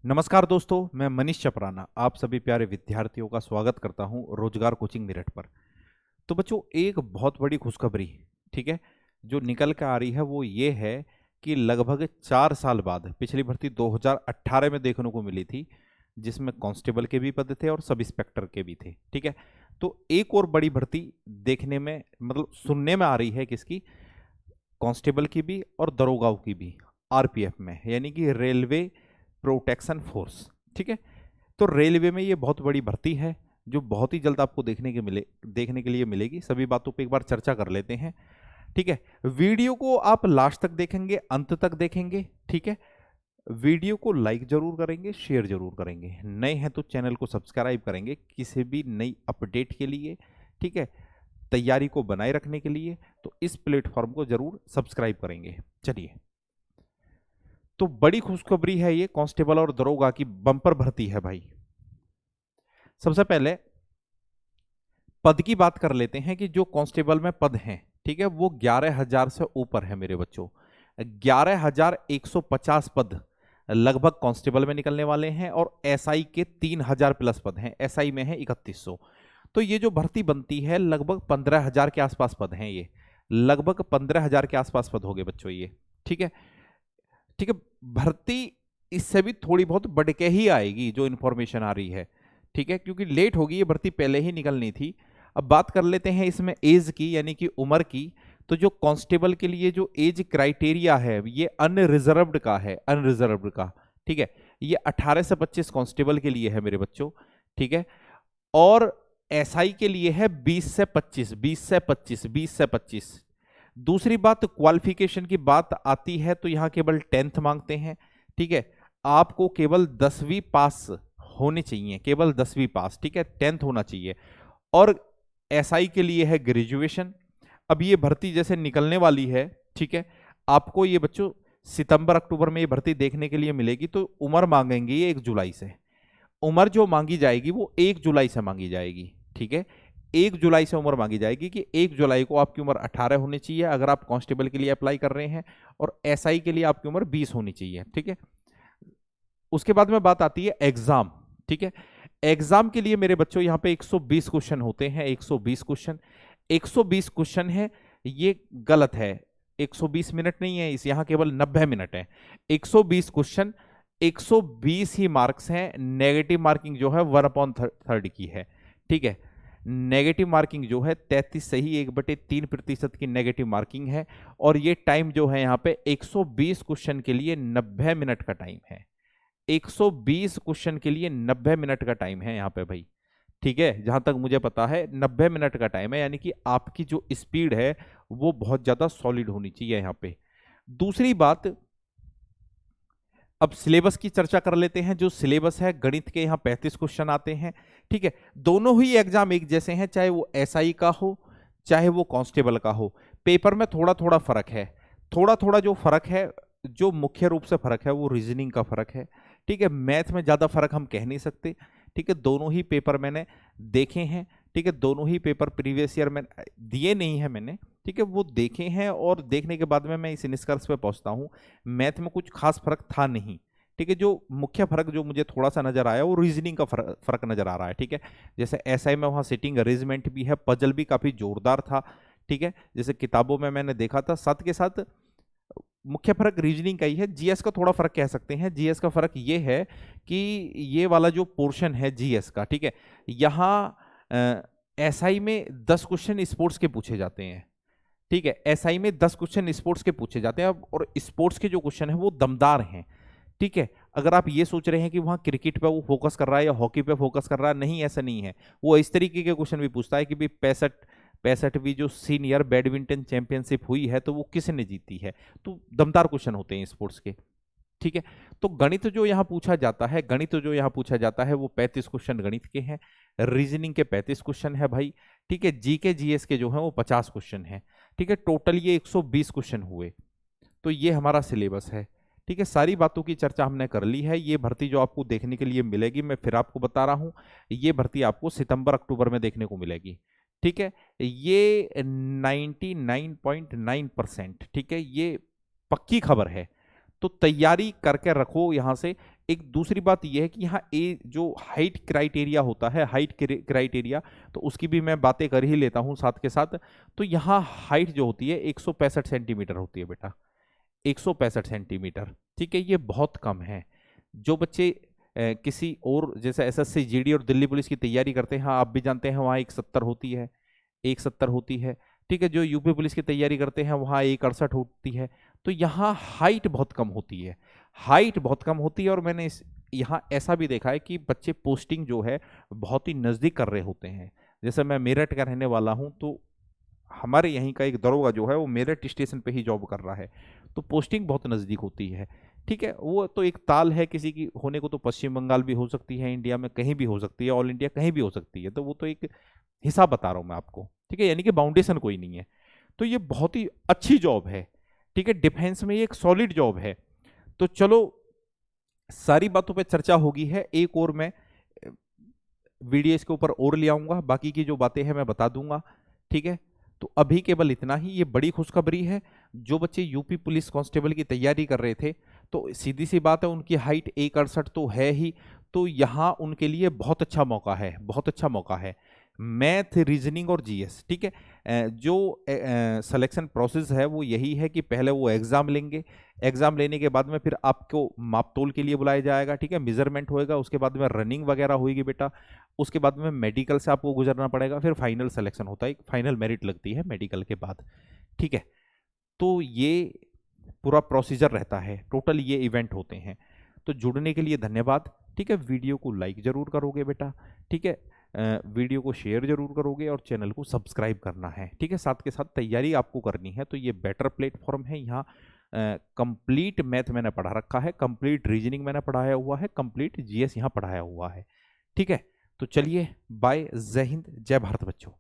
नमस्कार दोस्तों, मैं मनीष चपराना आप सभी प्यारे विद्यार्थियों का स्वागत करता हूं रोजगार कोचिंग मेरठ पर। तो बच्चों, एक बहुत बड़ी खुशखबरी, ठीक है, जो निकल के आ रही है वो ये है कि लगभग 4 साल बाद पिछली भर्ती 2018 में देखने को मिली थी, जिसमें कांस्टेबल के भी पद थे और सब इंस्पेक्टर के भी थे। ठीक है, तो एक और बड़ी भर्ती देखने में मतलब सुनने में आ रही है, किसकी? कांस्टेबल की भी और दरोगाओं की भी, आरपीएफ में, यानी कि रेलवे प्रोटेक्शन फोर्स। ठीक है, तो रेलवे में ये बहुत बड़ी भर्ती है जो बहुत ही जल्द आपको देखने के लिए मिलेगी। सभी बातों पे एक बार चर्चा कर लेते हैं। ठीक है, वीडियो को आप लास्ट तक देखेंगे, अंत तक देखेंगे। ठीक है, वीडियो को लाइक जरूर करेंगे, शेयर जरूर करेंगे, नए हैं तो चैनल को सब्सक्राइब करेंगे किसी भी नई अपडेट के लिए। ठीक है, तैयारी को बनाए रखने के लिए तो इस प्लेटफॉर्म को जरूर सब्सक्राइब करेंगे। चलिए, तो बड़ी खुशखबरी है ये, कांस्टेबल और दरोगा की बम्पर भर्ती है भाई। सबसे पहले पद की बात कर लेते हैं कि जो कांस्टेबल में पद हैं, ठीक है, वो 11,000 से ऊपर है मेरे बच्चों। 11,150 पद लगभग कांस्टेबल में निकलने वाले हैं और एसआई के 3,000 प्लस पद हैं। एसआई में है 3,100। तो ये जो भर्ती बनती है लगभग 15,000 के आसपास पद हैं। ये लगभग 15,000 के आसपास पद हो गए बच्चों ये। ठीक है, ठीक है, भर्ती इससे भी थोड़ी बहुत बढ़ के ही आएगी जो इन्फॉर्मेशन आ रही है। ठीक है, क्योंकि लेट होगी, ये भर्ती पहले ही निकलनी थी। अब बात कर लेते हैं इसमें एज की, यानी कि उम्र की। तो जो कांस्टेबल के लिए जो एज क्राइटेरिया है ये अनरिजर्व्ड का है, अनरिजर्व्ड का। ठीक है, ये 18 से 25 कांस्टेबल के लिए है मेरे बच्चों। ठीक है, और एसआई के लिए है 20 से 25, 20 से 25, 20 से 25। दूसरी बात, क्वालिफिकेशन की बात आती है तो यहां केवल 10th मांगते हैं। ठीक है, आपको केवल 10वीं पास होनी चाहिए, केवल 10वीं पास। ठीक है, 10th होना चाहिए। और एसआई के लिए है ग्रेजुएशन। अब ये भर्ती जैसे निकलने वाली है, ठीक है, आपको ये बच्चों सितंबर अक्टूबर में ये भर्ती देखने के लिए मिलेगी। तो उम्र मांगेंगे ये 1 जुलाई से। उम्र जो मांगी जाएगी वो 1 जुलाई से मांगी जाएगी। ठीक है, 1 जुलाई से उम्र मांगी जाएगी कि 1 जुलाई को आपकी उम्र 18 होनी चाहिए अगर आप कांस्टेबल के लिए अप्लाई कर रहे हैं, और एसआई के लिए आपकी उम्र 20 होनी चाहिए। ठीक है, उसके बाद में बात आती है एग्जाम। ठीक है, एग्जाम के लिए मेरे बच्चों यहां पे 120 क्वेश्चन होते हैं। 120 क्वेश्चन, 120 क्वेश्चन है, ये गलत है। 120 मिनट नहीं है, इस यहां केवल 90 मिनट है। 120 क्वेश्चन, 120 ही मार्क्स हैं। नेगेटिव मार्किंग जो है 1/3 की है। ठीक है, नेगेटिव मार्किंग जो है 33 सही 1/3% की नेगेटिव मार्किंग है। और ये टाइम जो है यहाँ पे 120 क्वेश्चन के लिए 90 मिनट का टाइम है। 120 क्वेश्चन के लिए 90 मिनट का टाइम है यहाँ पे भाई। ठीक है, जहां तक मुझे पता है 90 मिनट का टाइम है, यानी कि आपकी जो स्पीड है वो बहुत ज्यादा सॉलिड होनी चाहिए यहाँ पे। दूसरी बात, अब सिलेबस की चर्चा कर लेते हैं। जो सिलेबस है गणित के यहाँ 35 क्वेश्चन आते हैं। ठीक है, दोनों ही एग्जाम एक जैसे हैं, चाहे वो एसआई का हो चाहे वो कांस्टेबल का हो। पेपर में थोड़ा थोड़ा फर्क है। थोड़ा थोड़ा जो फर्क है, जो मुख्य रूप से फर्क है वो रीजनिंग का फर्क है। ठीक है, मैथ में ज्यादा फर्क हम कह नहीं सकते। ठीक है, दोनों ही पेपर मैंने देखे हैं। ठीक है, दोनों ही पेपर प्रीवियस ईयर में दिए नहीं है मैंने। ठीक है, वो देखे हैं और देखने के बाद में मैं इस निष्कर्ष पे पहुंचता हूं, मैथ में कुछ खास फर्क था नहीं। ठीक है, जो मुख्य फर्क जो मुझे थोड़ा सा नजर आया वो रीजनिंग का फर्क नजर आ रहा है। ठीक है, जैसे एसआई में वहां सिटिंग अरेंजमेंट भी है, पजल भी काफी जोरदार था। ठीक है, जैसे किताबों में मैंने देखा था। साथ के साथ मुख्य फर्क रीजनिंग का ही है। जीएस का थोड़ा फर्क कह सकते हैं। जीएस का फर्क ये है कि ये वाला जो पोर्शन है जीएस का, ठीक है, यहाँ एसआई में 10 क्वेश्चन स्पोर्ट्स के पूछे जाते हैं। ठीक है, एसआई में 10 क्वेश्चन स्पोर्ट्स के पूछे जाते हैं, और स्पोर्ट्स के जो क्वेश्चन है वो दमदार हैं। ठीक है, अगर आप ये सोच रहे हैं कि वहां क्रिकेट पे वो फोकस कर रहा है या हॉकी पे फोकस कर रहा है, नहीं, ऐसा नहीं है। वो इस तरीके के क्वेश्चन भी पूछता है कि भाई 65वीं जो सीनियर बैडमिंटन चैंपियनशिप हुई है तो वो किसने जीती है। तो दमदार क्वेश्चन होते हैं स्पोर्ट्स के। ठीक है, तो गणित जो यहाँ पूछा जाता है, गणित जो यहाँ पूछा जाता है वो 35 क्वेश्चन गणित के हैं। रीजनिंग के 35 क्वेश्चन है भाई। ठीक है, जीके जीएस के जो है वो 50 क्वेश्चन है। ठीक है, टोटल ये 120 क्वेश्चन हुए। तो ये हमारा सिलेबस है। ठीक है, सारी बातों की चर्चा हमने कर ली है। ये भर्ती जो आपको देखने के लिए मिलेगी, मैं फिर आपको बता रहा हूं, ये भर्ती आपको सितंबर अक्टूबर में देखने को मिलेगी। ठीक है, ये 99.9%, ठीक है, ये पक्की खबर है। तो तैयारी करके रखो यहां से। एक दूसरी बात यह है कि यहाँ ए जो हाइट क्राइटेरिया होता है, हाइट क्राइटेरिया, तो उसकी भी मैं बातें कर ही लेता हूँ साथ के साथ। तो यहाँ हाइट जो होती है 165 सेंटीमीटर होती है बेटा, 165 सेंटीमीटर, ठीक है। ये बहुत कम है। जो बच्चे किसी और जैसे एसएससी जीडी और दिल्ली पुलिस की तैयारी करते हैं, हाँ आप भी जानते हैं वहाँ 170 होती है, 170 होती है, ठीक है। जो यूपी पुलिस की तैयारी करते हैं वहाँ 168 होती है। तो यहाँ हाइट बहुत कम होती है, हाइट बहुत कम होती है। और मैंने यहाँ ऐसा भी देखा है कि बच्चे पोस्टिंग जो है बहुत ही नज़दीक कर रहे होते हैं। जैसे मैं मेरठ का रहने वाला हूँ, तो हमारे यहीं का एक दरोगा जो है वो मेरठ स्टेशन पे ही जॉब कर रहा है, तो पोस्टिंग बहुत नज़दीक होती है, ठीक है। वो तो एक ताल है, किसी की होने को तो पश्चिम बंगाल भी हो सकती है, इंडिया में कहीं भी हो सकती है, ऑल इंडिया कहीं भी हो सकती है। तो वो तो एक हिसाब बता रहा हूँ मैं आपको, ठीक है, यानी कि बाउंडेशन कोई नहीं है। तो ये बहुत ही अच्छी जॉब है, ठीक है, डिफेंस में ये एक सॉलिड जॉब है। तो चलो सारी बातों पे चर्चा होगी है, एक और मैं वीडियो इसके ऊपर और ले आऊंगा, बाकी की जो बातें हैं मैं बता दूंगा, ठीक है। तो अभी केवल इतना ही। ये बड़ी खुशखबरी है, जो बच्चे यूपी पुलिस कांस्टेबल की तैयारी कर रहे थे, तो सीधी सी बात है उनकी हाइट 168 तो है ही, तो यहाँ उनके लिए बहुत अच्छा मौका है, बहुत अच्छा मौका है। मैथ, रीजनिंग और जीएस, ठीक है। जो सिलेक्शन प्रोसेस है वो यही है कि पहले वो एग्जाम लेंगे, एग्जाम लेने के बाद में फिर आपको मापतोल के लिए बुलाया जाएगा, ठीक है, मेजरमेंट होएगा, उसके बाद में रनिंग वगैरह होगी बेटा, उसके बाद में मेडिकल से आपको गुजरना पड़ेगा, फिर फाइनल सिलेक्शन होता है, फाइनल मेरिट लगती है मेडिकल के बाद, ठीक है। तो ये पूरा प्रोसीजर रहता है, टोटल ये इवेंट होते हैं। तो जुड़ने के लिए धन्यवाद, ठीक है। वीडियो को लाइक जरूर करोगे बेटा, ठीक है, वीडियो को शेयर जरूर करोगे और चैनल को सब्सक्राइब करना है, ठीक है। साथ के साथ तैयारी आपको करनी है, तो ये बेटर प्लेटफॉर्म है। यहाँ कंप्लीट मैथ मैंने पढ़ा रखा है, कंप्लीट रीजनिंग मैंने पढ़ाया हुआ है, कंप्लीट जीएस यहाँ पढ़ाया हुआ है, ठीक है। तो चलिए बाय, जय हिंद, जय भारत बच्चों।